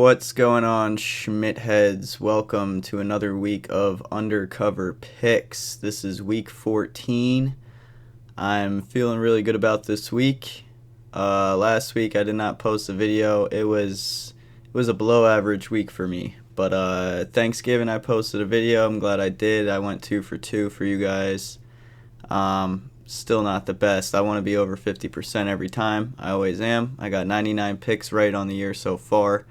What's going on, Schmidt heads? Welcome to another week of Undercover Picks. This is week 14. I'm feeling really good about this week. Last week I did not post a video. It was a below average week for me. But Thanksgiving I posted a video. I'm glad I did. I went 2 for 2 for you guys. Still not the best. I want to be over 50% every time. I always am. I got 99 picks right on the year so far.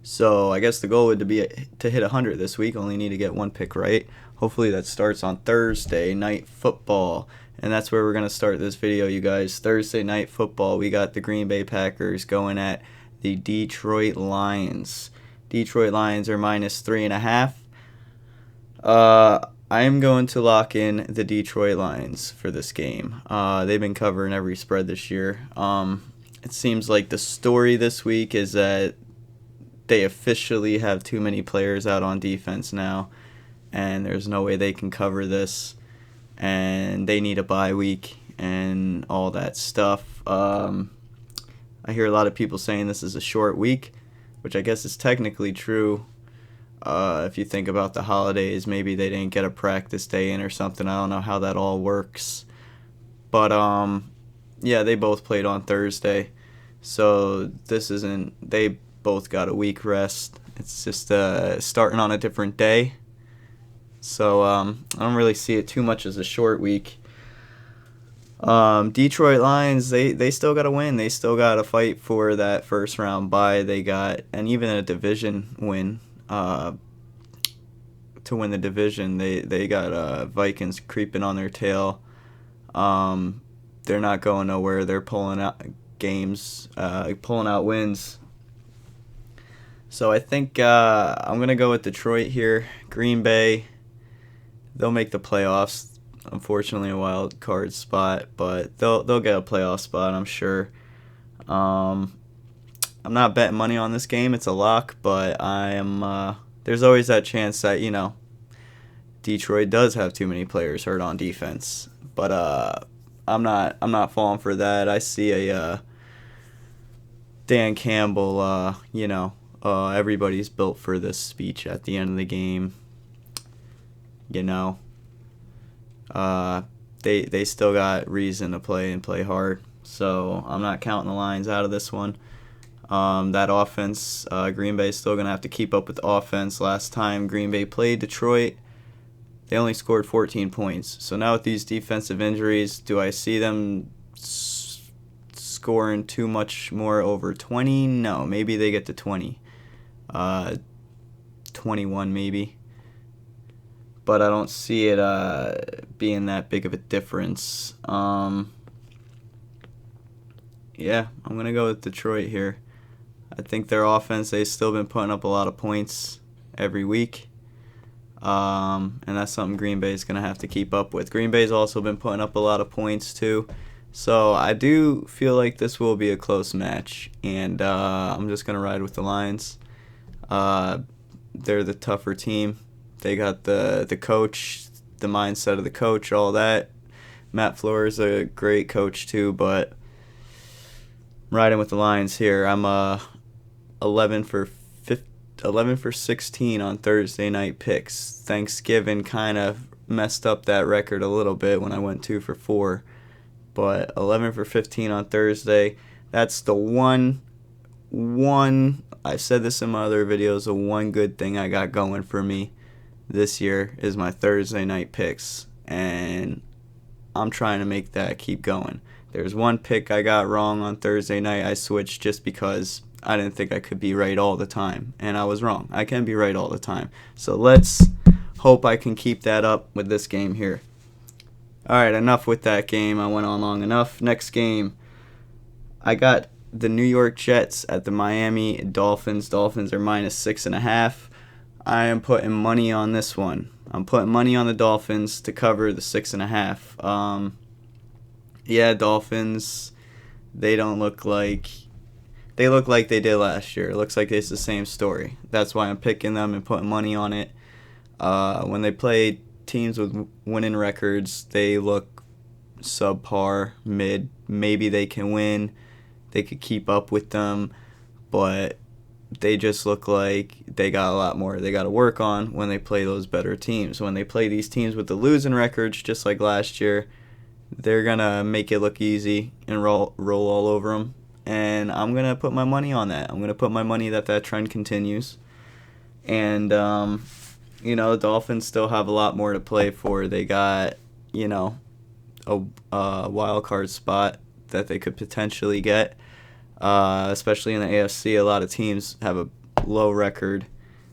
So I guess the goal would be to hit 100 this week. Only need to get one pick right. Hopefully that starts on Thursday night football. And that's where we're going to start this video, you guys. Thursday night football, we got the Green Bay Packers going at the Detroit Lions. Detroit Lions are minus 3.5. I am going to lock in the Detroit Lions for this game. They've been covering every spread this year. It seems like the story this week is that they officially have too many players out on defense now, and there's no way they can cover this, and they need a bye week and all that stuff. I hear a lot of people saying this is a short week, which I guess is technically true. If you think about the holidays, maybe they didn't get a practice day in or something. I don't know how that all works. But, yeah, they both played on Thursday. So they both got a week rest. It's just starting on a different day. So I don't really see it too much as a short week. Detroit Lions, they still got to win. They still got to fight for that first round bye. And even a division win. To win the division, they got Vikings creeping on their tail. They're not going nowhere. They're pulling out games, pulling out wins. So I think I'm gonna go with Detroit here. Green Bay, they'll make the playoffs. Unfortunately, a wild card spot, but they'll get a playoff spot, I'm sure. I'm not betting money on this game. It's a lock, but there's always that chance that, Detroit does have too many players hurt on defense. But I'm not falling for that. I see a Dan Campbell, everybody's built for this speech at the end of the game. They still got reason to play and play hard. So I'm not counting the Lions out of this one. That offense, Green Bay is still going to have to keep up with the offense. Last time Green Bay played Detroit, they only scored 14 points. So now with these defensive injuries, do I see them scoring too much more over 20? No, maybe they get to 20. 21 maybe. But I don't see it being that big of a difference. Yeah, I'm going to go with Detroit here. I think their offense, they've still been putting up a lot of points every week. And that's something Green Bay is going to have to keep up with. Green Bay's also been putting up a lot of points too. So I do feel like this will be a close match. And I'm just going to ride with the Lions. They're the tougher team. They got the coach, the mindset of the coach, all that. Matt Flores is a great coach too, but I'm riding with the Lions here. I'm 11 for 16 on Thursday night picks. Thanksgiving kind of messed up that record a little bit when I went 2 for 4. But 11 for 15 on Thursday. That's the one I've said this in my other videos, the one good thing I got going for me this year is my Thursday night picks. And I'm trying to make that keep going. There's one pick I got wrong on Thursday night. I switched just because I didn't think I could be right all the time. And I was wrong. I can be right all the time. So let's hope I can keep that up with this game here. Alright, enough with that game. I went on long enough. Next game, I got the New York Jets at the Miami Dolphins. Dolphins are minus 6.5. I am putting money on this one. I'm putting money on the Dolphins to cover the 6.5. Yeah, Dolphins, they look like they did last year. It looks like it's the same story. That's why I'm picking them and putting money on it. When they play teams with winning records, they look subpar, mid. Maybe they can win. They could keep up with them, but they just look like they got a lot more they got to work on when they play those better teams. When they play these teams with the losing records, just like last year, they're going to make it look easy and roll all over them. And I'm going to put my money on that. I'm going to put my money that trend continues. And, the Dolphins still have a lot more to play for. They got, a wild card spot that they could potentially get. Especially in the AFC, a lot of teams have a low record.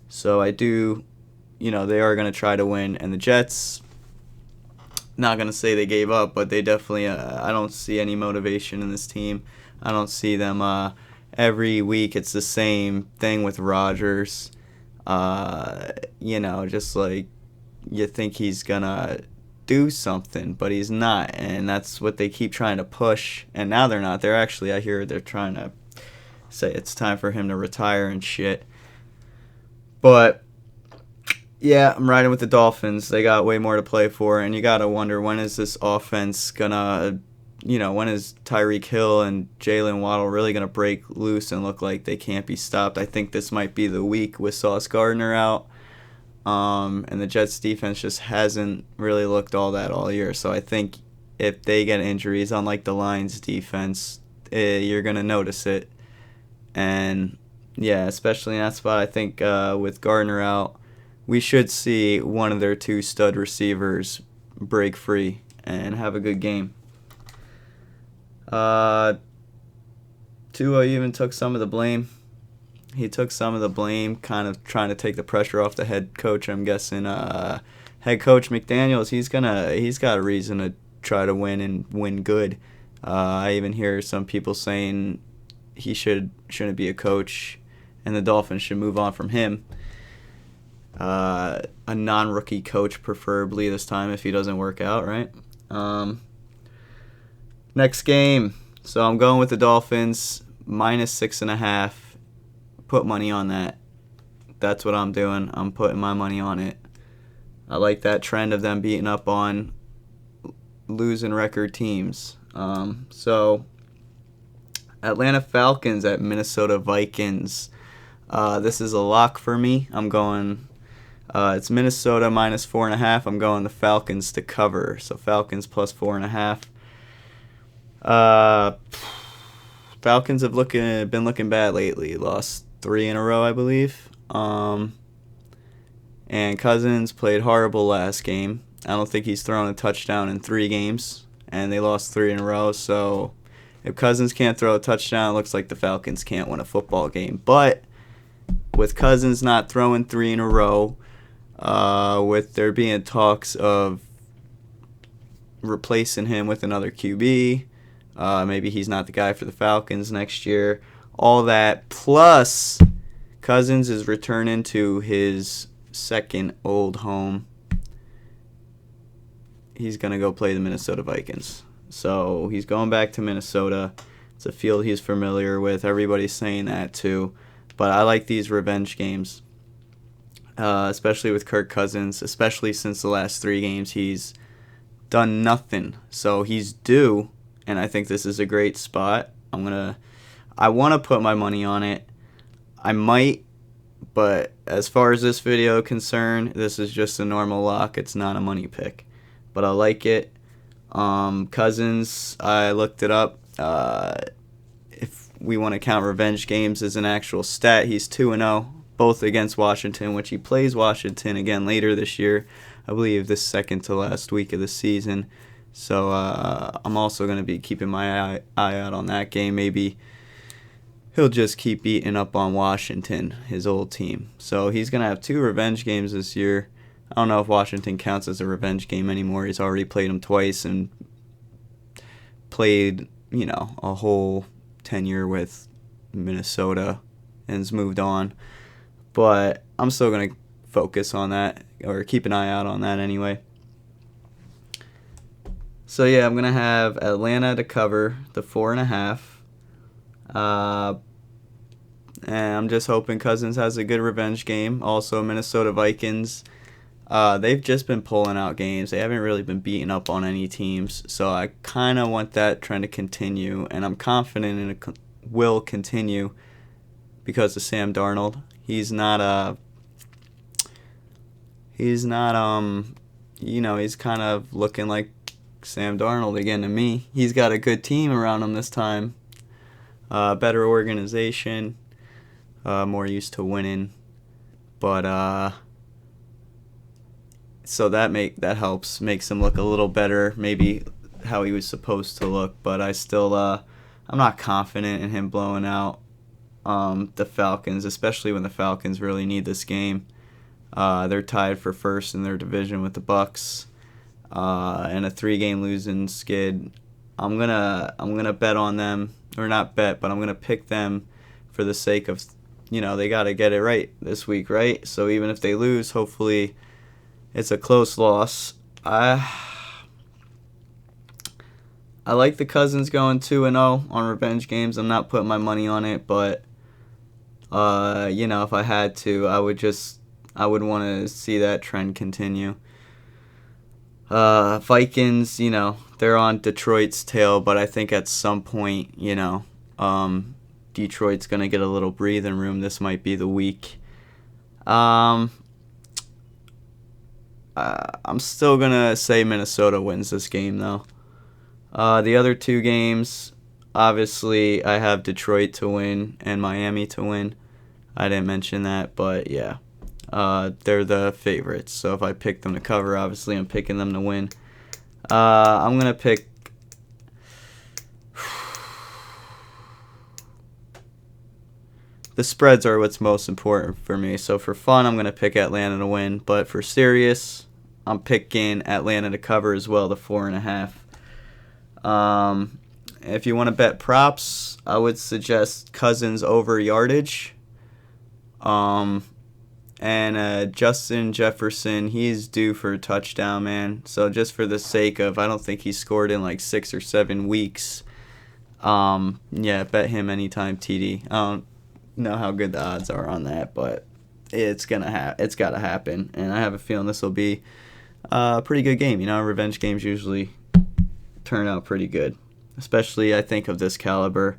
So I do, they are going to try to win. And the Jets, not going to say they gave up, but they definitely, I don't see any motivation in this team. I don't see them every week. It's the same thing with Rodgers. Just like you think he's going to do something, but he's not. And that's what they keep trying to push. And now they're not. They're actually, I hear they're trying to say it's time for him to retire and shit. But, yeah, I'm riding with the Dolphins. They got way more to play for. And you got to wonder, when is this offense going to, when is Tyreek Hill and Jalen Waddle really going to break loose and look like they can't be stopped? I think this might be the week with Sauce Gardner out. And the Jets defense just hasn't really looked all that all year. So I think if they get injuries, unlike the Lions defense, you're going to notice it. And, yeah, especially in that spot, I think with Gardner out, we should see one of their two stud receivers break free and have a good game. Tua even took some of the blame. He took some of the blame, kind of trying to take the pressure off the head coach. I'm guessing head coach McDaniels, he's got a reason to try to win and win good. I even hear some people saying he shouldn't be a coach, and the Dolphins should move on from him. A non-rookie coach, preferably this time, if he doesn't work out, right? Next game. So I'm going with the Dolphins, -6.5. Put money on that. That's what I'm doing. I'm putting my money on it. I like that trend of them beating up on losing record teams. So Atlanta Falcons at Minnesota Vikings. This is a lock for me. I'm going. It's Minnesota -4.5. I'm going the Falcons to cover. So Falcons +4.5. Falcons have been looking bad lately. Lost 3 in a row, I believe. And Cousins played horrible last game. I don't think he's thrown a touchdown in 3 games, and they lost 3 in a row. So if Cousins can't throw a touchdown, it looks like the Falcons can't win a football game. But with Cousins not throwing 3 in a row, with there being talks of replacing him with another QB, maybe he's not the guy for the Falcons next year. All that, plus Cousins is returning to his second old home. He's going to go play the Minnesota Vikings. So he's going back to Minnesota. It's a field he's familiar with. Everybody's saying that too. But I like these revenge games, especially with Kirk Cousins, especially since the last 3 games he's done nothing. So he's due, and I think this is a great spot. I want to put my money on it. I might, but as far as this video is concerned, this is just a normal lock. It's not a money pick, but I like it. Cousins, I looked it up. If we want to count revenge games as an actual stat, he's 2-0, both against Washington, which he plays Washington again later this year. I believe this second to last week of the season. So I'm also going to be keeping my eye out on that game. Maybe he'll just keep beating up on Washington, his old team. So he's going to have 2 revenge games this year. I don't know if Washington counts as a revenge game anymore. He's already played them twice and played, a whole tenure with Minnesota and has moved on. But I'm still going to focus on that, or keep an eye out on that anyway. So, yeah, I'm going to have Atlanta to cover the 4.5. And I'm just hoping Cousins has a good revenge game. Also, Minnesota Vikings, they've just been pulling out games. They haven't really been beating up on any teams. So I kind of want that trend to continue, and I'm confident it will continue because of Sam Darnold. He's not he's kind of looking like Sam Darnold again to me. He's got a good team around him this time. Better organization, more used to winning. But so that helps, makes him look a little better, maybe how he was supposed to look. But I still I'm not confident in him blowing out the Falcons, especially when the Falcons really need this game. They're tied for first in their division with the Bucks, and a 3-game losing skid. I'm gonna bet on them, or not bet, but I'm gonna pick them for the sake of, they got to get it right this week, right? So even if they lose, hopefully it's a close loss. I like the Cousins going 2-0 on revenge games. I'm not putting my money on it, but if I had to, I would want to see that trend continue. Vikings, they're on Detroit's tail, but I think at some point, Detroit's going to get a little breathing room. This might be the week. I'm still going to say Minnesota wins this game, though. The other 2 games, obviously, I have Detroit to win and Miami to win. I didn't mention that, but yeah. They're the favorites, so if I pick them to cover, obviously I'm picking them to win. I'm going to pick... The spreads are what's most important for me, so for fun, I'm going to pick Atlanta to win, but for serious, I'm picking Atlanta to cover as well, the 4.5. If you want to bet props, I would suggest Cousins over yardage. And Justin Jefferson, he's due for a touchdown, man. So just for the sake of, I don't think he scored in like 6 or 7 weeks. Bet him anytime TD. I don't know how good the odds are on that, but it's got to happen. And I have a feeling this will be a pretty good game. Revenge games usually turn out pretty good, especially I think of this caliber.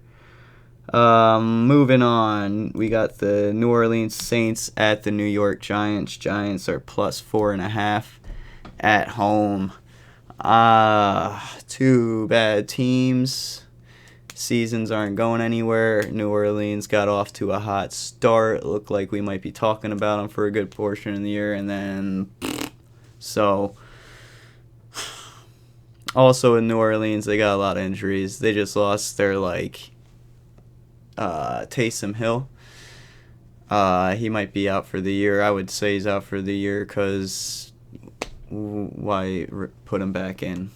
Moving on, we got the New Orleans Saints at the New York Giants. Giants are plus 4.5 at home. 2 bad teams. Seasons aren't going anywhere. New Orleans got off to a hot start. Looked like we might be talking about them for a good portion of the year, and then so. Also in New Orleans, they got a lot of injuries. They just lost their Taysom Hill. He might be out for the year. I would say he's out for the year because why put him back in?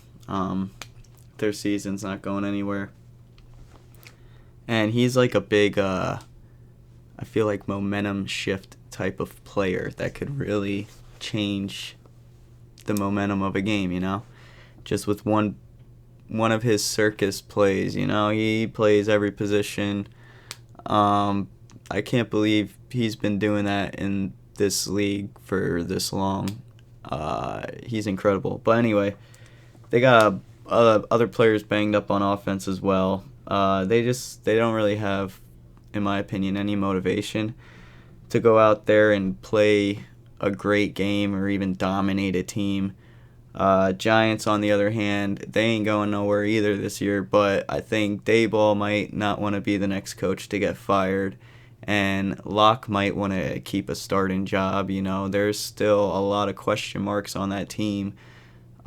Their season's not going anywhere. And he's like a big, I feel like momentum shift type of player that could really change the momentum of a game, Just with one of his circus plays, he plays every position. I can't believe he's been doing that in this league for this long. He's incredible. But anyway, they got other players banged up on offense as well. They don't really have, in my opinion, any motivation to go out there and play a great game or even dominate a team. Giants, on the other hand, they ain't going nowhere either this year, but I think Daboll might not want to be the next coach to get fired, and Locke might want to keep a starting job. There's still a lot of question marks on that team.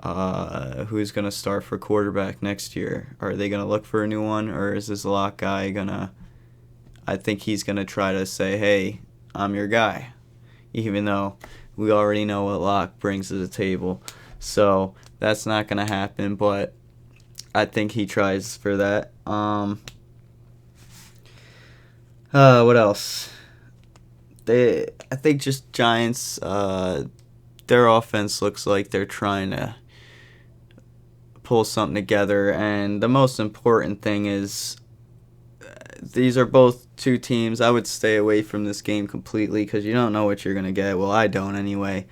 Who's going to start for quarterback next year? Are they going to look for a new one, or is this Locke guy I think he's going to try to say, hey, I'm your guy, even though we already know what Locke brings to the table. So that's not going to happen, but I think he tries for that. What else? I think just Giants, their offense looks like they're trying to pull something together, and the most important thing is these are both 2 teams. I would stay away from this game completely because you don't know what you're going to get. Well, I don't anyway.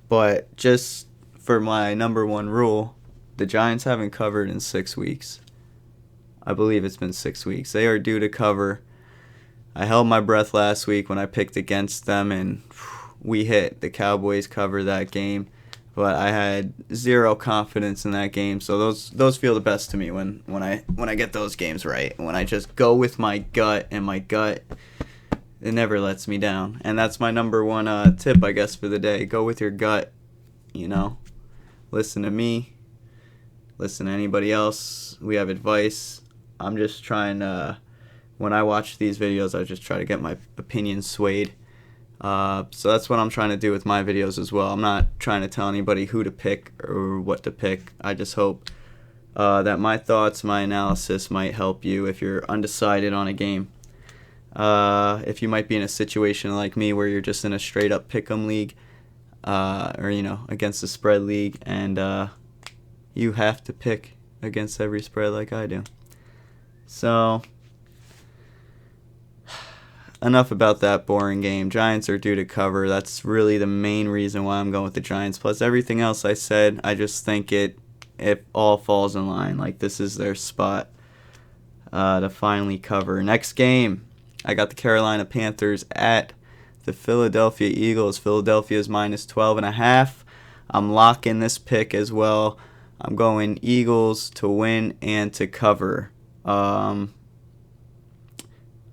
But just for my number 1 rule, the Giants haven't covered in 6 weeks. I believe it's been 6 weeks. They are due to cover. I held my breath last week when I picked against them, and we hit. The Cowboys covered that game, but I had zero confidence in that game. So those feel the best to me when I get those games right. When I just go with my gut, and my gut, it never lets me down. And that's my number one tip, I guess, for the day. Go with your gut. Listen to me. Listen to anybody else. We have advice. I'm just trying to, when I watch these videos, I just try to get my opinion swayed. So that's what I'm trying to do with my videos as well. I'm not trying to tell anybody who to pick or what to pick. I just hope that my thoughts, my analysis might help you if you're undecided on a game. If you might be in a situation like me where you're just in a straight up pick'em league, or against the spread league, and you have to pick against every spread like I do. So enough about that boring game. Giants are due to cover. That's really the main reason why I'm going with the Giants. Plus everything else I said, I just think it all falls in line. Like, this is their spot to finally cover. Next game, I got the Carolina Panthers at the Philadelphia Eagles. Philadelphia is minus 12.5. I'm locking this pick as well. I'm going Eagles to win and to cover. I'm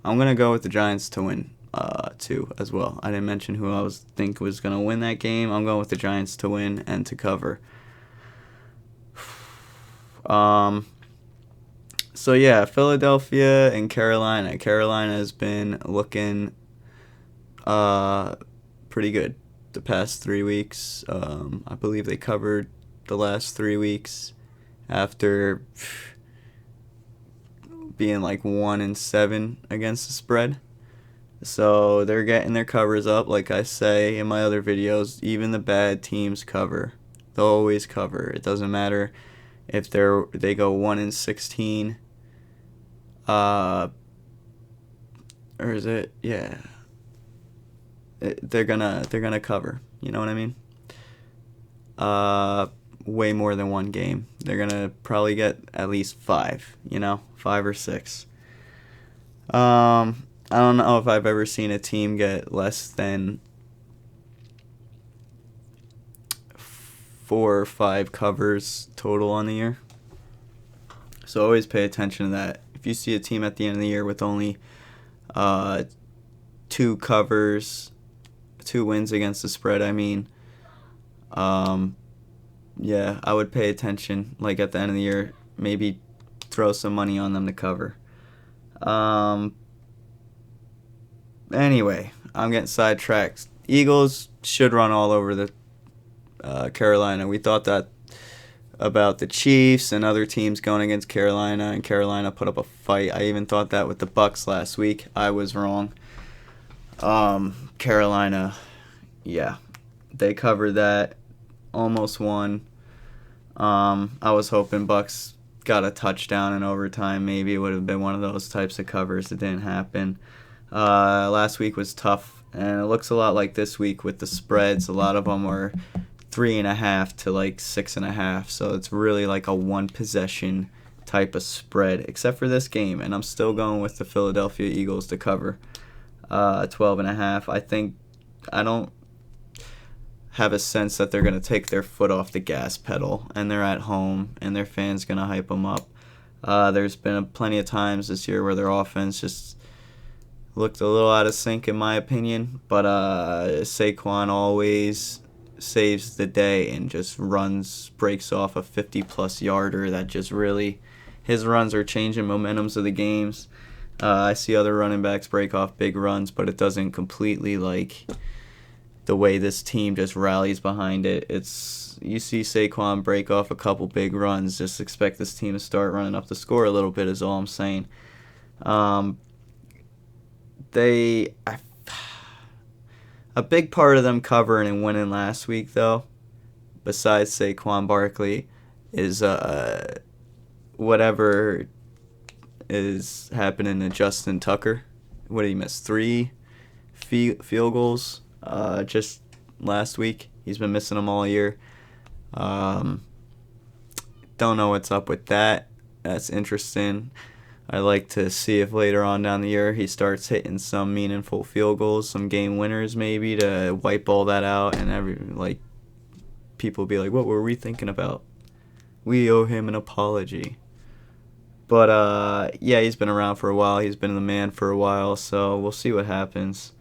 going to go with the Giants to win too as well. I didn't mention who I think was going to win that game. I'm going with the Giants to win and to cover. So yeah, Philadelphia and Carolina. Carolina has been looking pretty good the past 3 weeks. I believe they covered the last 3 weeks after being like 1-7 against the spread. So they're getting their covers up. Like I say in my other videos, even the bad teams cover. They'll always cover. It doesn't matter if they go 1-16. Or is it? Yeah. They're gonna cover. You know what I mean? Way more than one game. They're gonna probably get at least 5. 5 or 6. I don't know if I've ever seen a team get less than 4 or 5 covers total on the year. So always pay attention to that. If you see a team at the end of the year with only 2 covers, 2 wins against the spread, yeah, I would pay attention. Like at the end of the year, maybe throw some money on them to cover. Anyway, I'm getting sidetracked. Eagles should run all over the Carolina. We thought that about the Chiefs and other teams going against Carolina, and Carolina put up a fight. I even thought that with the Bucks last week. I was wrong. Carolina, yeah, they covered that, almost won. I was hoping Bucks got a touchdown in overtime. Maybe it would have been one of those types of covers. It didn't happen. Last week was tough, and it looks a lot like this week with the spreads. A lot of them were 3.5 to like 6.5, so it's really like a 1 possession type of spread, except for this game. And I'm still going with the Philadelphia Eagles to cover 12.5. I don't have a sense that they're going to take their foot off the gas pedal, and they're at home, and their fans going to hype them up. There's been plenty of times this year where their offense just looked a little out of sync, in my opinion, but Saquon always saves the day and just breaks off a 50-plus yarder that just really, his runs are changing momentums of the games. I see other running backs break off big runs, but it doesn't completely like the way this team just rallies behind it. You see Saquon break off a couple big runs, just expect this team to start running up the score a little bit is all I'm saying. A big part of them covering and winning last week, though, besides Saquon Barkley, is whatever is happening to Justin Tucker. What did he miss? 3 field goals just last week. He's been missing them all year. Don't know what's up with that. That's interesting. I like to see if later on down the year he starts hitting some meaningful field goals, some game winners maybe to wipe all that out, and people be like, "What were we thinking about?" We owe him an apology. But yeah, he's been around for a while. He's been the man for a while, so we'll see what happens.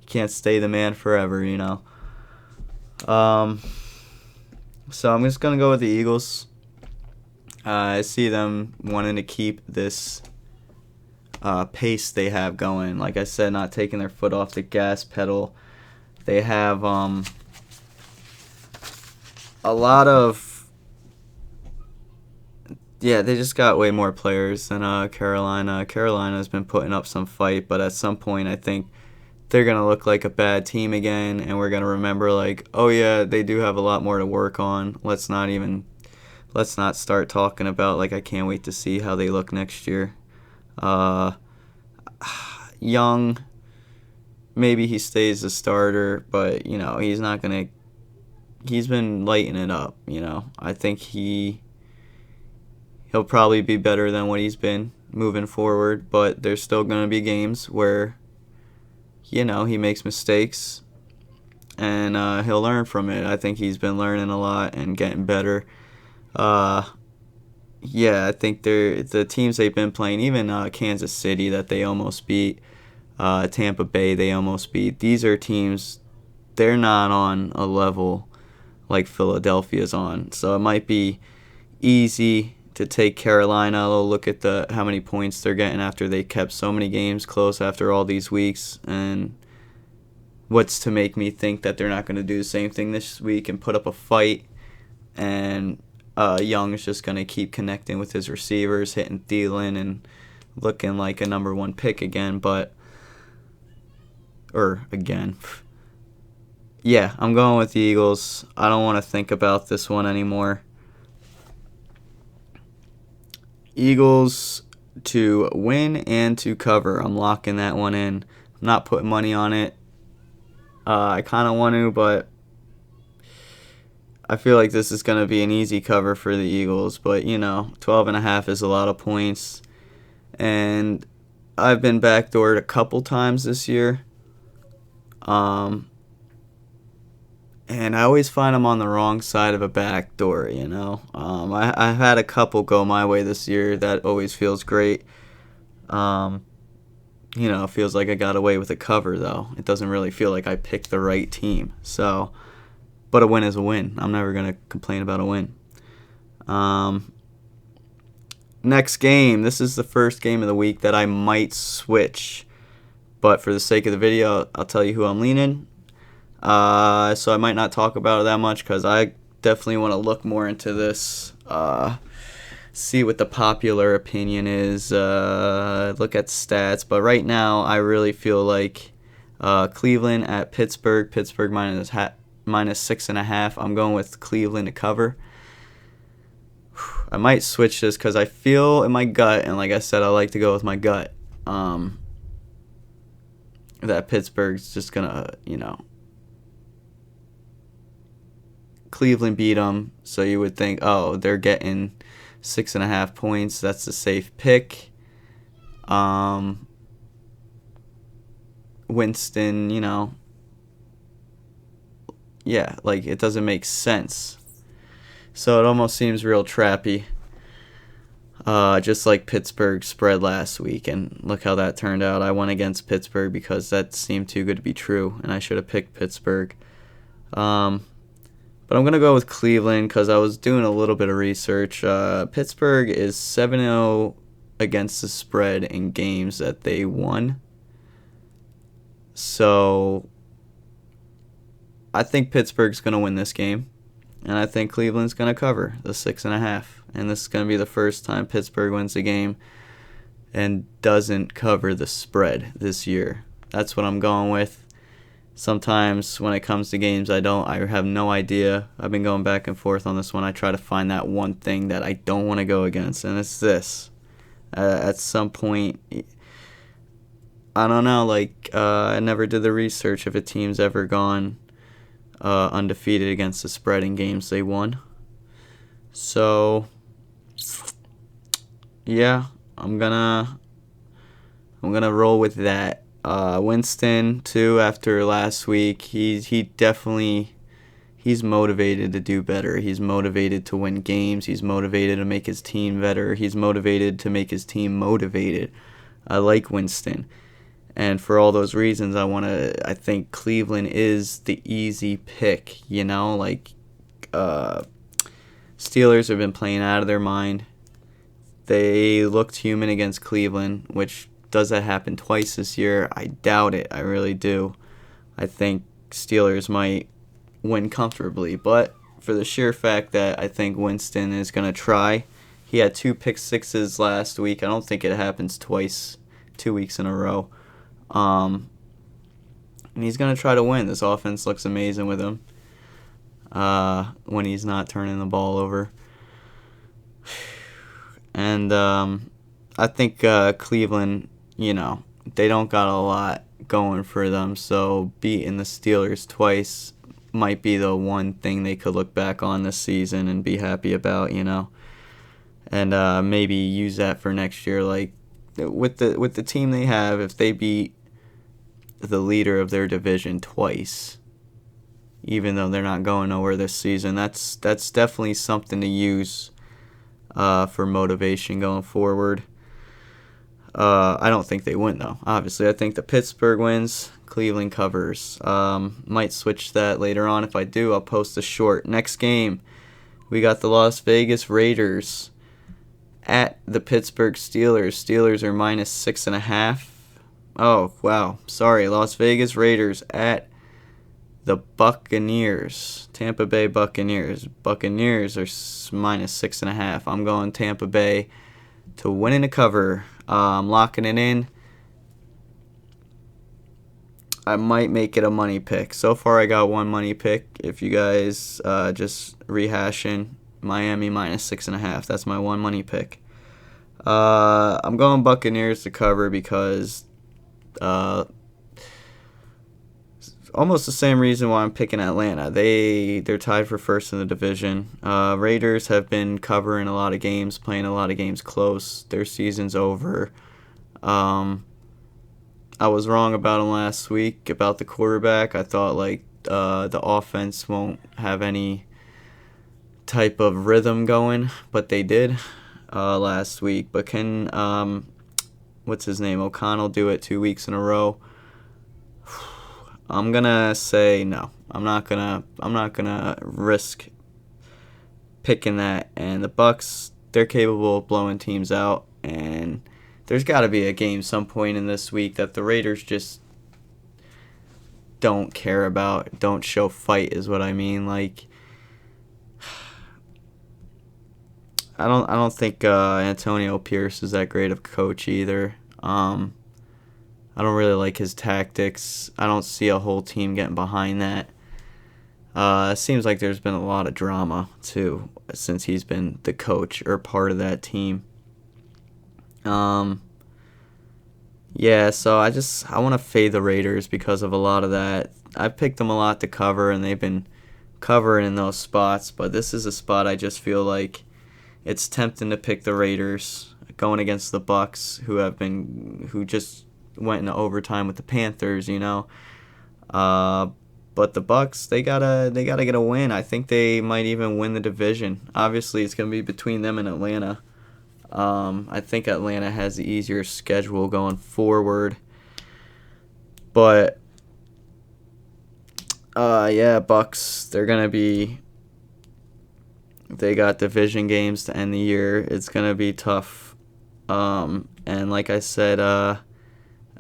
You can't stay the man forever, you know. So I'm just gonna go with the Eagles. I see them wanting to keep this pace they have going. Like I said, not taking their foot off the gas pedal. They have a lot of they just got way more players than Carolina. Carolina's been putting up some fight, but at some point I think they're going to look like a bad team again, and we're going to remember like, oh yeah, they do have a lot more to work on. Let's not start talking about like I can't wait to see how they look next year. Young, maybe he stays a starter, but you know, he's been lighting it up, you know. I think he'll probably be better than what he's been moving forward, but there's still going to be games where, you know, he makes mistakes, and he'll learn from it. I think he's been learning a lot and getting better. Yeah, I think the teams they've been playing, even Kansas City that they almost beat, Tampa Bay they almost beat. These are teams, they're not on a level like Philadelphia's on. So it might be easy to take Carolina. They'll look at how many points they're getting after they kept so many games close after all these weeks, and what's to make me think that they're not going to do the same thing this week and put up a fight. And Young is just going to keep connecting with his receivers, hitting Thielen, and looking like a number one pick again. Yeah, I'm going with the Eagles. I don't want to think about this one anymore. Eagles to win and to cover. I'm locking that one in. I'm not putting money on it. I kind of want to, but I feel like this is going to be an easy cover for the Eagles. But, you know, 12.5 is a lot of points. And I've been backdoored a couple times this year. And I always find I'm on the wrong side of a back door, you know. I've had a couple go my way this year. That always feels great. You know, it feels like I got away with a cover, though. It doesn't really feel like I picked the right team. So, but a win is a win. I'm never going to complain about a win. Next game. This is the first game of the week that I might switch. But for the sake of the video, I'll tell you who I'm leaning. So I might not talk about it that much because I definitely want to look more into this, see what the popular opinion is, look at stats. But right now, I really feel like Cleveland at Pittsburgh. Pittsburgh minus 6.5. I'm going with Cleveland to cover. I might switch this because I feel in my gut, and like I said, I like to go with my gut, that Pittsburgh's just going to, you know, Cleveland beat them, so you would think, oh, they're getting 6.5 points. That's a safe pick. Winston, you know, yeah, like it doesn't make sense. So it almost seems real trappy. Just like Pittsburgh spread last week, and look how that turned out. I went against Pittsburgh because that seemed too good to be true, and I should have picked Pittsburgh. But I'm going to go with Cleveland because I was doing a little bit of research. Pittsburgh is 7-0 against the spread in games that they won. So I think Pittsburgh's going to win this game. And I think Cleveland's going to cover the 6.5. And this is going to be the first time Pittsburgh wins a game and doesn't cover the spread this year. That's what I'm going with. Sometimes when it comes to games, I have no idea. I've been going back and forth on this one. I try to find that one thing that I don't want to go against, and it's this. At some point, I don't know, like, I never did the research if a team's ever gone undefeated against the spread in games they won. So, yeah, I'm gonna roll with that. Winston too. After last week, he definitely he's motivated to do better. He's motivated to win games. He's motivated to make his team better. He's motivated to make his team motivated. I like Winston. And for all those reasons, I think Cleveland is the easy pick, Steelers have been playing out of their mind. They looked human against Cleveland, which does that happen twice this year? I doubt it. I really do. I think Steelers might win comfortably, but for the sheer fact that I think Winston is going to try. He had 2 pick sixes last week. I don't think it happens twice, 2 weeks in a row. And he's going to try to win. This offense looks amazing with him when he's not turning the ball over. And I think Cleveland, they don't got a lot going for them, so beating the Steelers twice might be the one thing they could look back on this season and be happy about, and maybe use that for next year. Like with the team they have, if they beat the leader of their division twice, even though they're not going nowhere this season, that's definitely something to use for motivation going forward. I don't think they win, though. Obviously, I think the Pittsburgh wins, Cleveland covers. Might switch that later on. If I do, I'll post a short. Next game, we got the Las Vegas Raiders at the Pittsburgh Steelers. Steelers are -6.5. Oh, wow. Sorry, Las Vegas Raiders at the Buccaneers. Tampa Bay Buccaneers. Buccaneers are -6.5. I'm going Tampa Bay to win in a cover. I'm locking it in. I might make it a money pick. So far, I got one money pick. If you guys just rehashing, Miami -6.5. That's my one money pick. I'm going Buccaneers to cover because almost the same reason why I'm picking Atlanta. They're tied for first in the division. Raiders have been covering a lot of games, playing a lot of games close. Their season's over. I was wrong about them last week about the quarterback. I thought the offense won't have any type of rhythm going, but they did last week. But can what's his name, O'Connell, do it 2 weeks in a row? I'm gonna say no. I'm not gonna risk picking that. And the Bucks, they're capable of blowing teams out, and there's got to be a game some point in this week that the Raiders just don't care about, don't show fight, is what I mean. Like, I don't think Antonio Pierce is that great of a coach either. I don't really like his tactics. I don't see a whole team getting behind that. It seems like there's been a lot of drama, too, since he's been the coach or part of that team. Yeah, so I want to fade the Raiders because of a lot of that. I've picked them a lot to cover, and they've been covering in those spots, but this is a spot I just feel like it's tempting to pick the Raiders going against the Bucks, who just went into overtime with the Panthers, But the Bucks, they gotta get a win. I think they might even win the division. Obviously, it's gonna be between them and Atlanta. I think Atlanta has the easier schedule going forward. But Bucks, they got division games to end the year. It's gonna be tough. And like I said,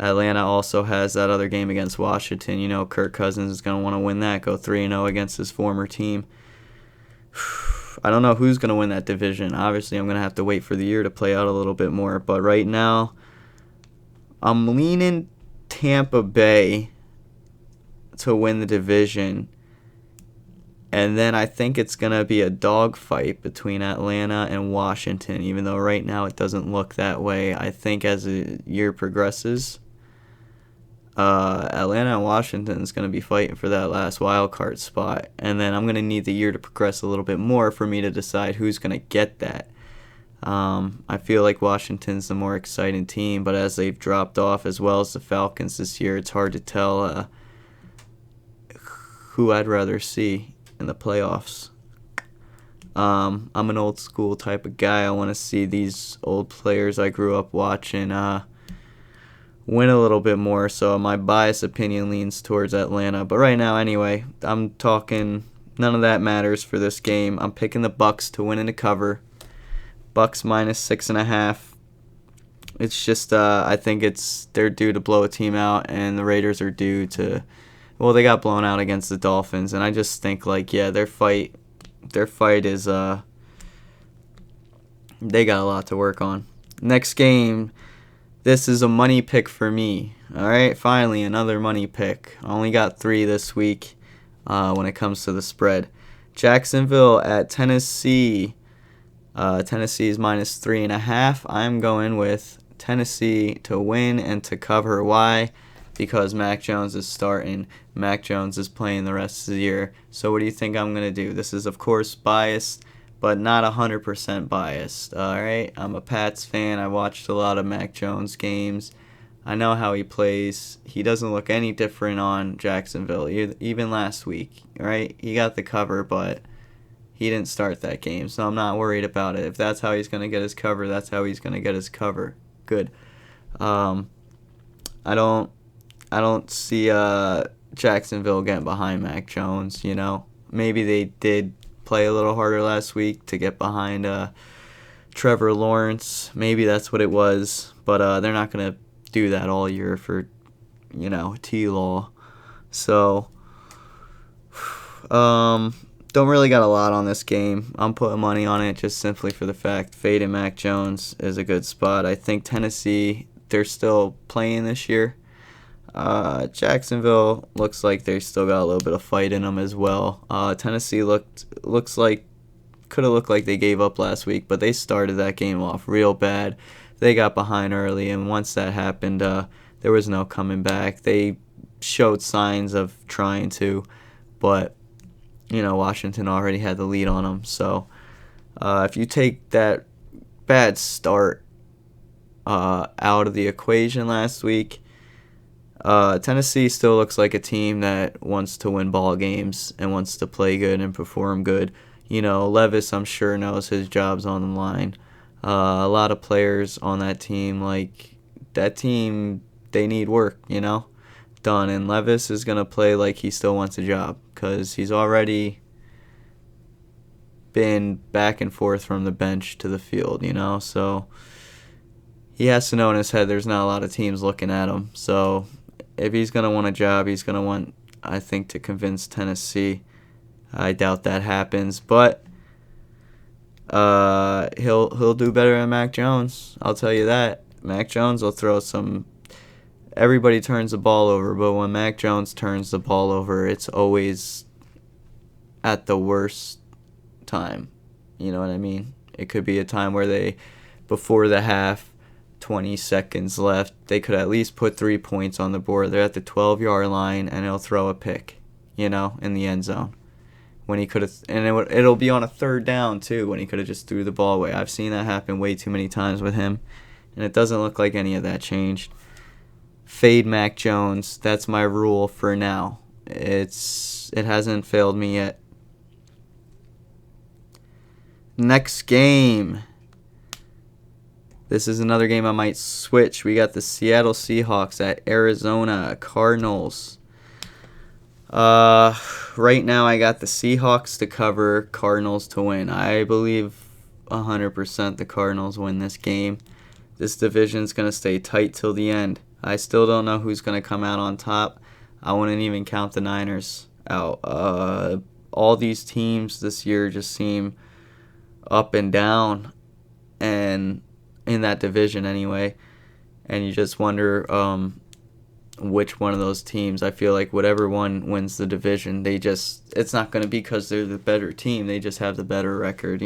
Atlanta also has that other game against Washington. Kirk Cousins is going to want to win that, go 3-0 against his former team. I don't know who's going to win that division. Obviously, I'm going to have to wait for the year to play out a little bit more. But right now, I'm leaning Tampa Bay to win the division. And then I think it's going to be a dogfight between Atlanta and Washington, even though right now it doesn't look that way. I think as the year progresses, Atlanta and Washington is going to be fighting for that last wild card spot. And then I'm going to need the year to progress a little bit more for me to decide who's going to get that. I feel like Washington's the more exciting team, but as they've dropped off as well as the Falcons this year, it's hard to tell who I'd rather see in the playoffs. I'm an old school type of guy. I want to see these old players I grew up watching win a little bit more, so my biased opinion leans towards Atlanta. But right now, anyway, I'm talking, none of that matters for this game. I'm picking the Bucks to win and to cover. Bucks minus 6.5. It's just I think they're due to blow a team out, and the Raiders are due to, well, they got blown out against the Dolphins, and I just think their fight is they got a lot to work on. Next game, this is a money pick for me. All right, finally another money pick. I only got 3 this week when it comes to the spread. Jacksonville at Tennessee. Tennessee is minus 3.5. I'm going with Tennessee to win and to cover. Why? Because Mac Jones is starting. Mac Jones is playing the rest of the year. So what do you think I'm going to do? This is, of course, biased, but not 100% biased. All right? I'm a Pats fan. I watched a lot of Mac Jones games. I know how he plays. He doesn't look any different on Jacksonville, even last week. All right? He got the cover, but he didn't start that game, so I'm not worried about it. If that's how he's going to get his cover, that's how he's going to get his cover. Good. I don't see Jacksonville getting behind Mac Jones. Maybe they did play a little harder last week to get behind Trevor Lawrence. Maybe that's what it was, but they're not going to do that all year for T-Law. So don't really got a lot on this game. I'm putting money on it just simply for the fact fading Mac Jones is a good spot. I think Tennessee, they're still playing this year. Jacksonville looks like they still got a little bit of fight in them as well. Tennessee looks like could have looked like they gave up last week, but they started that game off real bad. They got behind early, and once that happened, there was no coming back. They showed signs of trying to, but Washington already had the lead on them. So if you take that bad start out of the equation last week, Tennessee still looks like a team that wants to win ball games and wants to play good and perform good. Levis, I'm sure, knows his job's on the line. A lot of players on that team, they need work, done. And Levis is going to play like he still wants a job because he's already been back and forth from the bench to the field, So he has to know in his head there's not a lot of teams looking at him. So if he's going to want a job, he's going to want, I think, to convince Tennessee. I doubt that happens, but he'll do better than Mac Jones. I'll tell you that. Mac Jones will throw some. Everybody turns the ball over, but when Mac Jones turns the ball over, it's always at the worst time. You know what I mean? It could be a time where before the half, 20 seconds left, they could at least put 3 points on the board. They're at the 12-yard line, and he'll throw a pick, in the end zone. When he could have, and it'll be on a 3rd down too, when he could have just threw the ball away. I've seen that happen way too many times with him, and it doesn't look like any of that changed. Fade Mac Jones. That's my rule for now. It hasn't failed me yet. Next game. This is another game I might switch. We got the Seattle Seahawks at Arizona Cardinals. Right now I got the Seahawks to cover, Cardinals to win. I believe 100% the Cardinals win this game. This division's going to stay tight till the end. I still don't know who's going to come out on top. I wouldn't even count the Niners out. All these teams this year just seem up and down, and in that division anyway. And you just wonder which one of those teams. I feel like whatever one wins the division, it's not going to be because they're the better team. They just have the better record,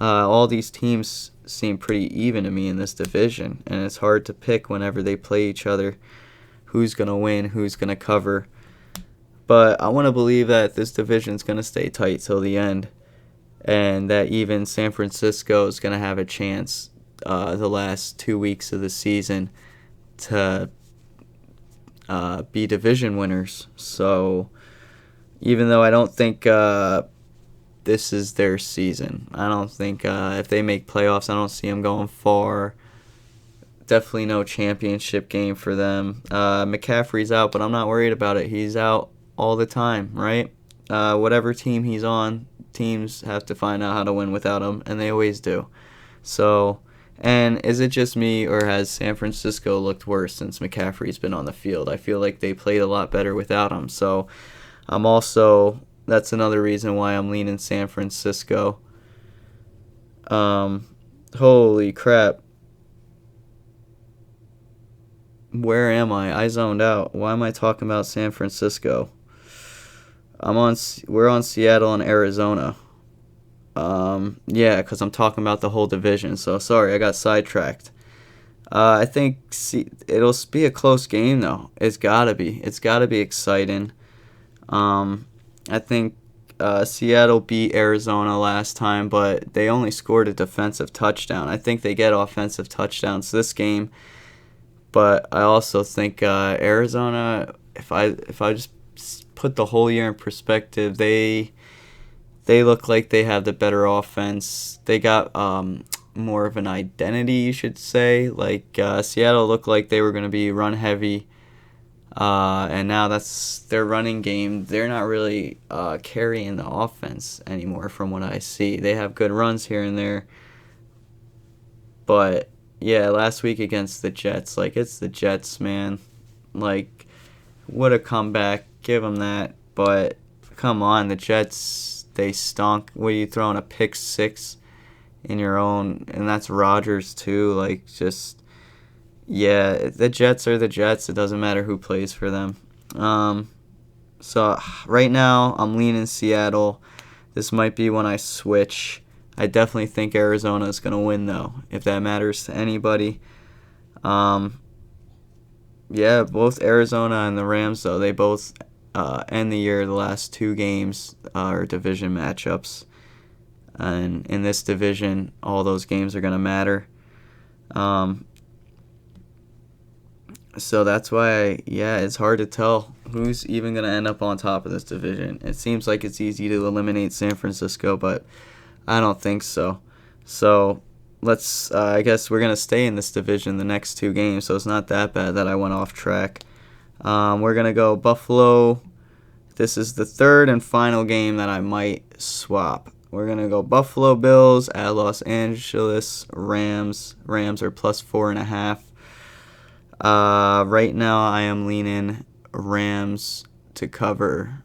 All these teams seem pretty even to me in this division, and it's hard to pick whenever they play each other who's going to win, who's going to cover. But I want to believe that this division's going to stay tight till the end. and that even San Francisco is going to have a chance the last 2 weeks of the season to be division winners. So even though I don't think this is their season, I don't think if they make playoffs, I don't see them going far. Definitely no championship game for them. McCaffrey's out, but I'm not worried about it. He's out all the time, right? Whatever team he's on, teams have to find out how to win without him, and they always do. So, and is it just me, or has San Francisco looked worse since McCaffrey's been on the field? I feel like they played a lot better without him. So, that's another reason why I'm leaning San Francisco. Holy crap. Where am I? I zoned out. Why am I talking about San Francisco? We're on Seattle and Arizona. Yeah, because I'm talking about the whole division. So sorry, I got sidetracked. I think it'll be a close game though. It's gotta be. It's gotta be exciting. I think Seattle beat Arizona last time, but they only scored a defensive touchdown. I think they get offensive touchdowns this game. But I also think Arizona, if I just put the whole year in perspective, they look like they have the better offense. They got more of an identity, you should say. Like Seattle looked like they were going to be run heavy, and now that's their running game. They're not really carrying the offense anymore from what I see. They have good runs here and there, but yeah, last week against the Jets, like, it's the Jets, man. Like, what a comeback. Give them that. But, come on, the Jets, they stunk. What are you throwing, a pick six in your own? And that's Rodgers, too. Like, just, yeah, the Jets are the Jets. It doesn't matter who plays for them. So, right now, I'm leaning Seattle. This might be when I switch. I definitely think Arizona is going to win, though, if that matters to anybody. Yeah, both Arizona and the Rams, though, they both end the year, the last two games are division matchups. And in this division, all those games are going to matter. So that's why, yeah, it's hard to tell who's even going to end up on top of this division. It seems like it's easy to eliminate San Francisco, but I don't think so. So I guess we're going to stay in this division the next two games, so it's not that bad that I went off track. We're going to go Buffalo. This is the third and final game that I might swap. We're going to go Buffalo Bills at Los Angeles Rams. Rams are plus 4.5. Right now I am leaning Rams to cover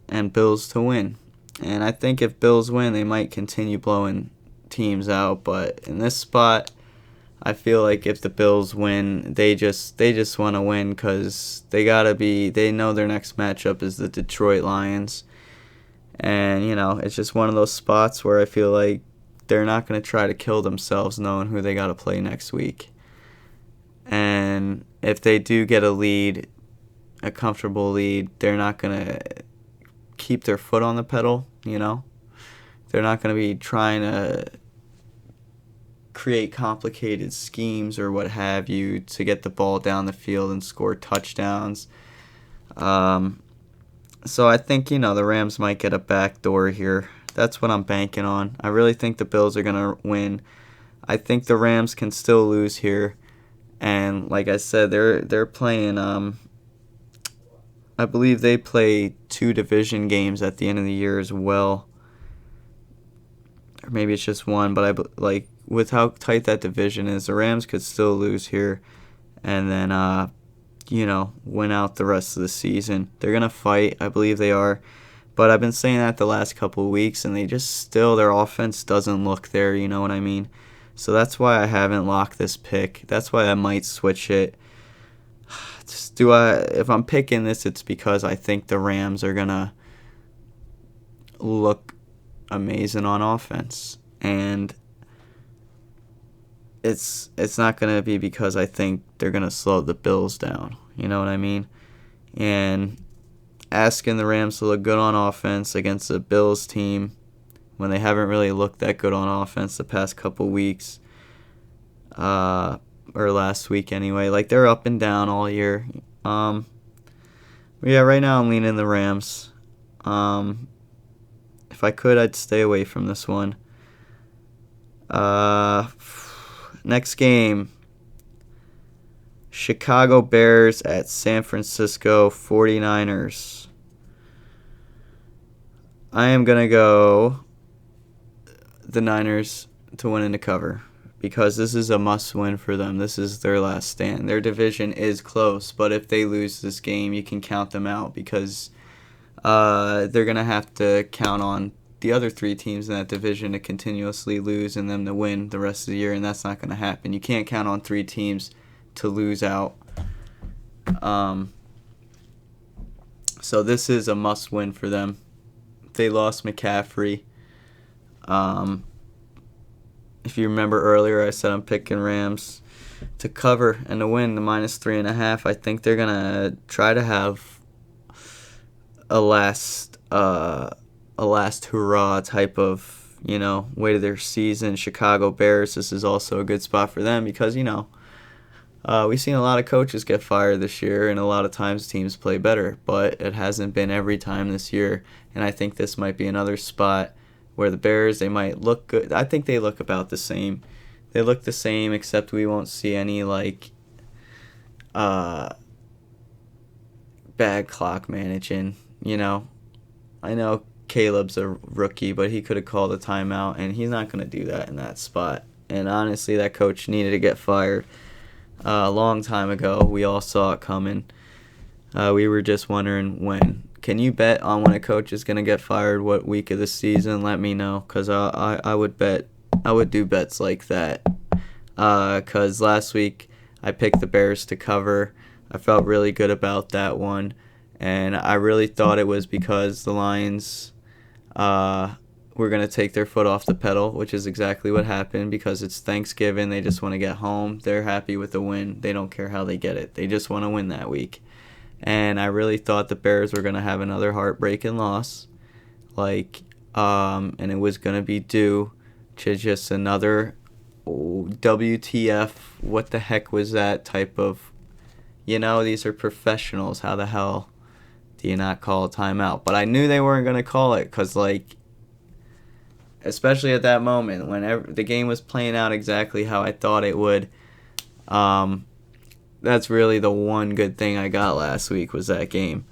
and Bills to win. And I think if Bills win, they might continue blowing teams out. But in this spot, I feel like if the Bills win, they just want to win because they know their next matchup is the Detroit Lions. And, it's just one of those spots where I feel like they're not going to try to kill themselves knowing who they got to play next week. And if they do get a lead, a comfortable lead, they're not going to keep their foot on the pedal, They're not going to be trying to create complicated schemes or what have you to get the ball down the field and score touchdowns. So I think, the Rams might get a backdoor here. That's what I'm banking on. I really think the Bills are going to win. I think the Rams can still lose here. And like I said, they're playing I believe they play 2 division games at the end of the year as well. Or maybe it's just one, but with how tight that division is, the Rams could still lose here and then win out the rest of the season. They're going to fight, I believe they are. But I've been saying that the last couple of weeks, and their offense doesn't look there, you know what I mean? So that's why I haven't locked this pick. That's why I might switch it. If I'm picking this, it's because I think the Rams are going to look amazing on offense. And it's not going to be because I think they're going to slow the Bills down. You know what I mean? And asking the Rams to look good on offense against the Bills team when they haven't really looked that good on offense the past couple weeks. Or last week anyway. Like, they're up and down all year. But yeah, right now I'm leaning the Rams. If I could, I'd stay away from this one. Next game, Chicago Bears at San Francisco 49ers. I am going to go the Niners to win and to cover because this is a must-win for them. This is their last stand. Their division is close, but if they lose this game, you can count them out because they're going to have to count on the other three teams in that division to continuously lose and them to win the rest of the year, and that's not going to happen. You can't count on three teams to lose out. So this is a must-win for them. They lost McCaffrey. If you remember earlier, I said I'm picking Rams to cover and to win the -3.5. I think they're going to try to have a last hurrah type of, way to their season. Chicago Bears, this is also a good spot for them because, we've seen a lot of coaches get fired this year, and a lot of times teams play better, but it hasn't been every time this year, and I think this might be another spot where the Bears, they might look good. I think they look about the same. They look the same, except we won't see any, bad clock managing, I know Caleb's a rookie, but he could have called a timeout, and he's not going to do that in that spot. And honestly, that coach needed to get fired a long time ago. We all saw it coming. We were just wondering when. Can you bet on when a coach is going to get fired, what week of the season? Let me know, because I would bet. I would do bets like that. Because last week I picked the Bears to cover. I felt really good about that one. And I really thought it was because the Lions were going to take their foot off the pedal, which is exactly what happened because it's Thanksgiving. They just want to get home. They're happy with the win. They don't care how they get it. They just want to win that week. And I really thought the Bears were going to have another heartbreaking loss. And it was going to be due to just another WTF, what the heck was that type of, these are professionals. How the hell do you not call a timeout? But I knew they weren't going to call it because, especially at that moment, whenever the game was playing out exactly how I thought it would, that's really the one good thing I got last week was that game.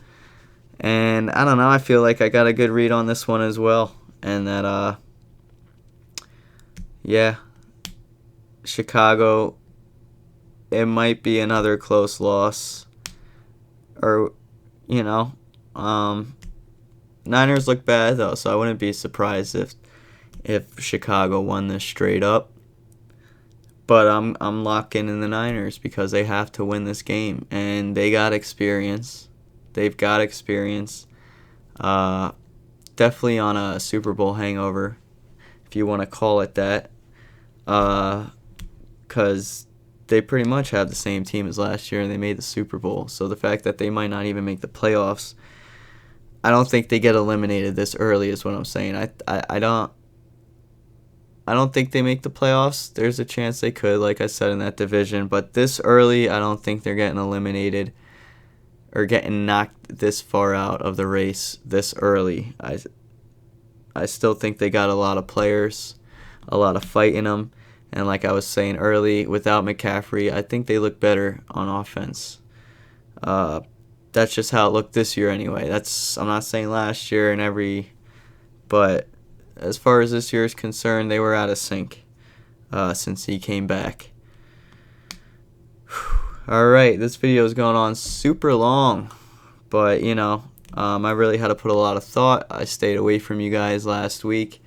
And I don't know, I feel like I got a good read on this one as well. And that, Chicago, it might be another close loss. Or, Niners look bad though, so I wouldn't be surprised if Chicago won this straight up. But I'm locking in the Niners because they have to win this game, and they got experience. They've got experience. Definitely on a Super Bowl hangover, if you want to call it that. Because they pretty much have the same team as last year, and they made the Super Bowl. So the fact that they might not even make the playoffs, I don't think they get eliminated this early is what I'm saying. I don't think they make the playoffs. There's a chance they could, like I said, in that division. But this early, I don't think they're getting eliminated or getting knocked this far out of the race this early. I still think they got a lot of players, a lot of fight in them. And like I was saying early, without McCaffrey, I think they look better on offense. That's just how it looked this year anyway. I'm not saying last year but as far as this year is concerned, they were out of sync since he came back. All right, this video is going on super long, but I really had to put a lot of thought. I stayed away from you guys last week.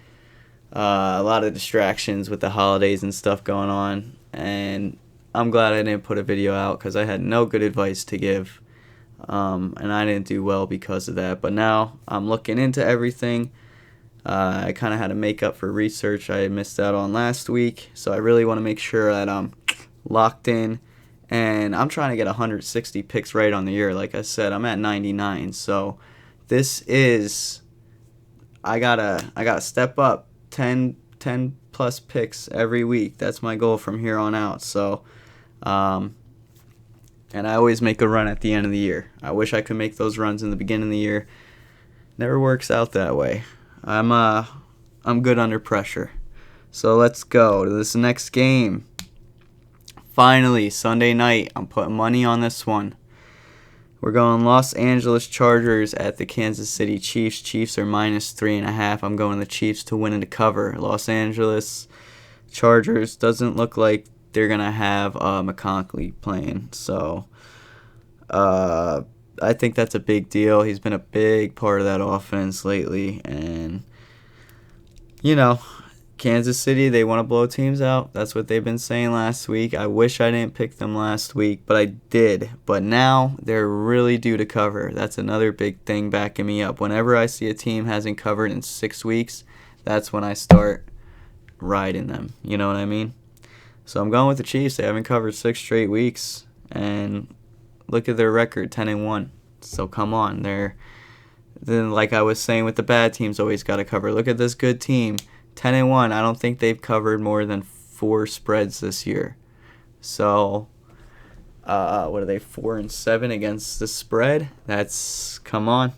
A lot of distractions with the holidays and stuff going on, and I'm glad I didn't put a video out because I had no good advice to give, and I didn't do well because of that. But now I'm looking into everything. I kind of had to make up for research I missed out on last week, so I really want to make sure that I'm locked in, and I'm trying to get 160 picks right on the year. Like I said, I'm at 99, so this is I gotta step up 10 plus picks every week. That's my goal from here on out. So, and I always make a run at the end of the year. I wish I could make those runs in the beginning of the year. Never works out that way. I'm good under pressure. So let's go to this next game. Finally, Sunday night. I'm putting money on this one. We're going Los Angeles Chargers at the Kansas City Chiefs. Chiefs are -3.5. I'm going the Chiefs to win and to cover. Los Angeles Chargers doesn't look like they're going to have McConkey playing. So I think that's a big deal. He's been a big part of that offense lately. And, Kansas City, they want to blow teams out. That's what they've been saying last week. I wish I didn't pick them last week, but I did. But now they're really due to cover. That's another big thing backing me up. Whenever I see a team hasn't covered in 6 weeks, that's when I start riding them. You know what I mean? So I'm going with the Chiefs. They haven't covered 6 straight weeks. And look at their record, 10-1. So come on. Then like I was saying with the bad teams, always got to cover. Look at this good team. 10-1. I don't think they've covered more than 4 spreads this year. So, what are they? 4-7 against the spread. Come on.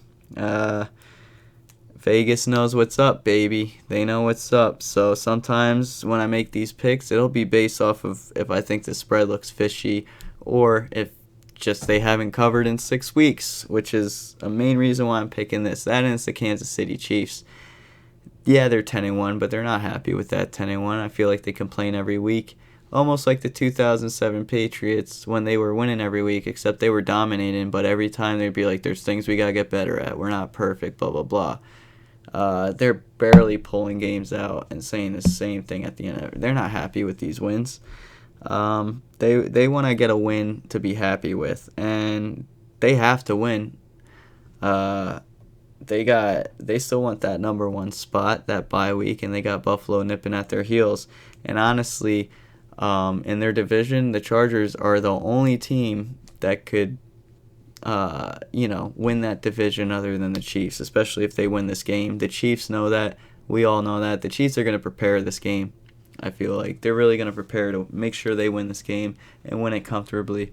Vegas knows what's up, baby. They know what's up. So sometimes when I make these picks, it'll be based off of if I think the spread looks fishy, or if just they haven't covered in 6 weeks, which is a main reason why I'm picking this. That and it's the Kansas City Chiefs. Yeah, they're 10-1, but they're not happy with that 10-1. I feel like they complain every week, almost like the 2007 Patriots when they were winning every week, except they were dominating, but every time they'd be like, there's things we got to get better at. We're not perfect, blah, blah, blah. They're barely pulling games out and saying the same thing at the end of it. They're not happy with these wins. They want to get a win to be happy with, and they have to win. They still want that number 1 spot, that bye week, and they got Buffalo nipping at their heels. And honestly, in their division, the Chargers are the only team that could, win that division other than the Chiefs, especially if they win this game. The Chiefs know that. We all know that. The Chiefs are going to prepare this game. I feel like they're really going to prepare to make sure they win this game and win it comfortably.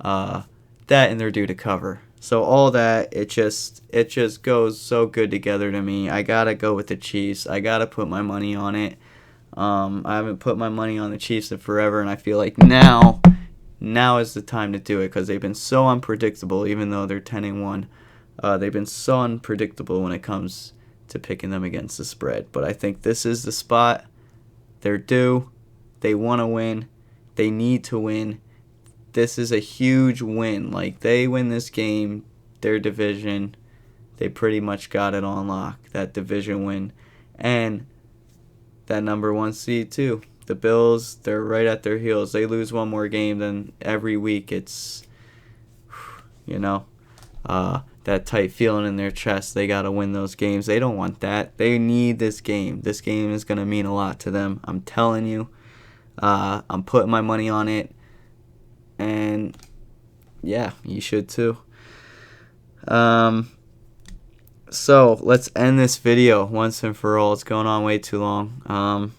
That and they're due to cover. So all that, it just goes so good together to me. I got to go with the Chiefs. I got to put my money on it. I haven't put my money on the Chiefs in forever, and I feel like now is the time to do it because they've been so unpredictable, even though they're 10-1. They've been so unpredictable when it comes to picking them against the spread. But I think this is the spot. They're due. They want to win. They need to win. This is a huge win. Like, they win this game, their division, they pretty much got it on lock, that division win. And that number 1 seed, too. The Bills, they're right at their heels. They lose one more game, then every week it's, that tight feeling in their chest. They got to win those games. They don't want that. They need this game. This game is going to mean a lot to them. I'm telling you. I'm putting my money on it. And, yeah, you should too. So, let's end this video once and for all. It's going on way too long.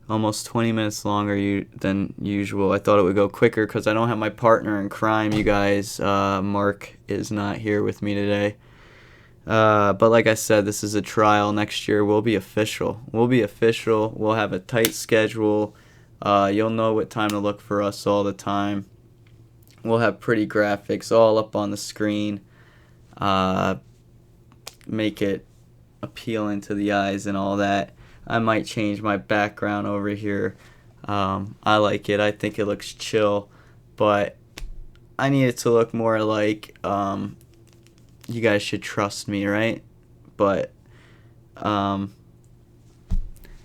Almost 20 minutes longer than usual. I thought it would go quicker because I don't have my partner in crime, you guys. Mark is not here with me today. But like I said, this is a trial. Next year we'll be official. We'll have a tight schedule. You'll know what time to look for us all the time. We'll have pretty graphics all up on the screen. Make it appealing to the eyes and all that. I might change my background over here. I like it. I think it looks chill. But I need it to look more like you guys should trust me, right? But none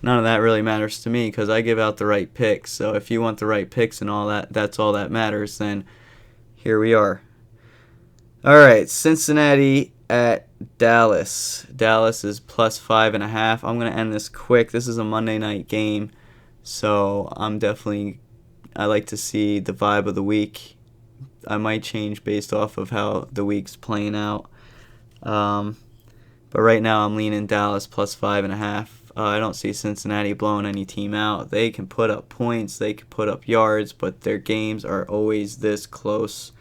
of that really matters to me because I give out the right picks. So if you want the right picks and all that, that's all that matters, then here we are. All right, Cincinnati at Dallas. Dallas is +5.5. I'm going to end this quick. This is a Monday night game, so I like to see the vibe of the week. I might change based off of how the week's playing out. But right now I'm leaning Dallas plus 5.5. I don't see Cincinnati blowing any team out. They can put up points, they can put up yards, but their games are always this close,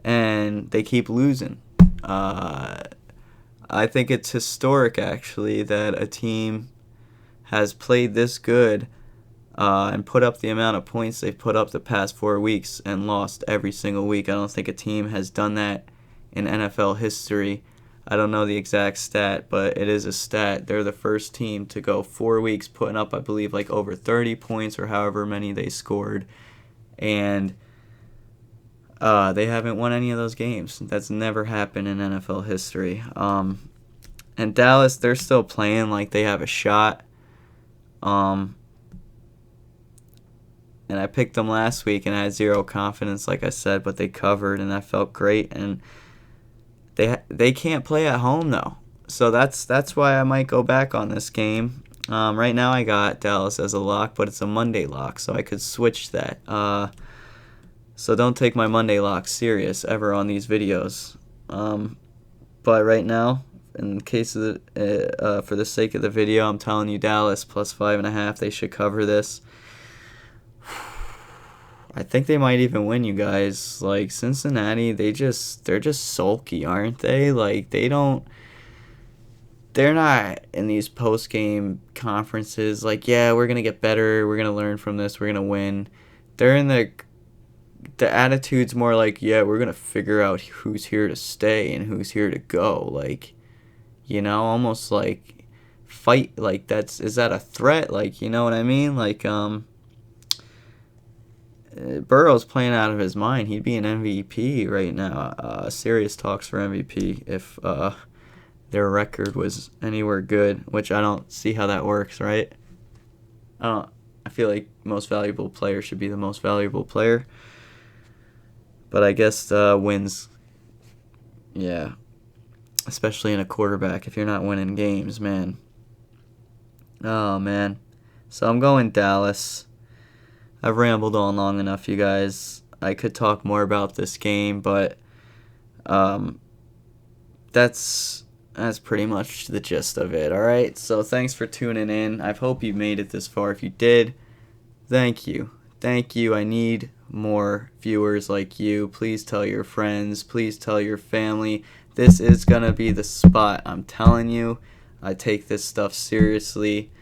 and they keep losing. I think it's historic, actually, that a team has played this good and put up the amount of points they've put up the past 4 weeks and lost every single week. I don't think a team has done that in NFL history. I don't know the exact stat, but it is a stat. They're the first team to go 4 weeks putting up, I believe, like over 30 points or however many they scored. And they haven't won any of those games. That's never happened in NFL history. And Dallas, they're still playing like they have a shot. And I picked them last week and I had zero confidence, like I said, but they covered and I felt great. And they can't play at home though, so that's why I might go back on this game. Right now I got Dallas as a lock, but it's a Monday lock, so I could switch that. So don't take my Monday lock serious ever on these videos. But right now, in case of for the sake of the video, I'm telling you Dallas plus 5.5. They should cover this. I think they might even win, you guys. Like, Cincinnati, they're just sulky, aren't they? Like, they're not in these post-game conferences like, yeah, we're going to get better, we're going to learn from this, we're going to win. They're in the attitude's more like, yeah, we're going to figure out who's here to stay and who's here to go. Like, almost like fight, like is that a threat? Like, you know what I mean? Like, Burrow's playing out of his mind. He'd be an MVP right now. Serious talks for MVP if their record was anywhere good, which I don't see how that works, right? I feel like most valuable player should be the most valuable player. But I guess wins, yeah, especially in a quarterback if you're not winning games, man. Oh, man. So I'm going Dallas. I've rambled on long enough, you guys. I could talk more about this game, but that's pretty much the gist of it, all right? So thanks for tuning in. I hope you made it this far. If you did, thank you. Thank you. I need more viewers like you. Please tell your friends. Please tell your family. This is going to be the spot. I'm telling you. I take this stuff seriously.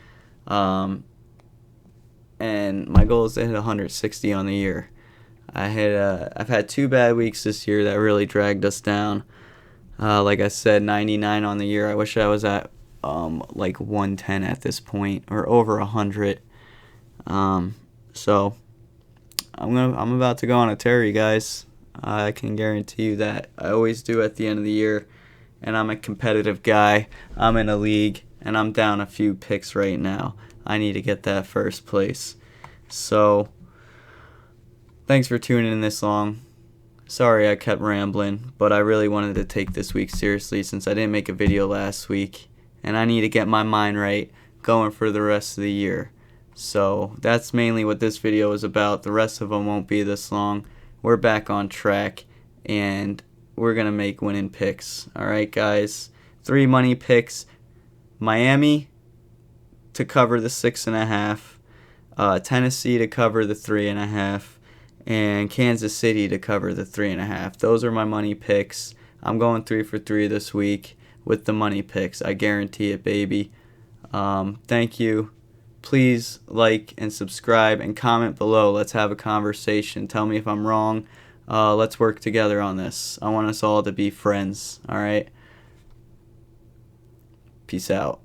And my goal is to hit 160 on the year. I've had 2 bad weeks this year that really dragged us down. Like I said, 99 on the year. I wish I was at like 110 at this point, or over 100. So I'm about to go on a tear, you guys. I can guarantee you that. I always do at the end of the year, and I'm a competitive guy. I'm in a league, and I'm down a few picks right now. I need to get that first place. So, thanks for tuning in this long. Sorry I kept rambling, but I really wanted to take this week seriously since I didn't make a video last week. And I need to get my mind right going for the rest of the year. So, that's mainly what this video is about. The rest of them won't be this long. We're back on track, and we're going to make winning picks. Alright, guys? 3 money picks. Miami to cover the 6.5, Tennessee to cover the 3.5, and Kansas City to cover the 3.5. Those are my money picks. I'm going 3 for 3 this week with the money picks. I guarantee it, baby. Thank you. Please like and subscribe and comment below. Let's have a conversation. Tell me if I'm wrong. Let's work together on this. I want us all to be friends. All right. Peace out.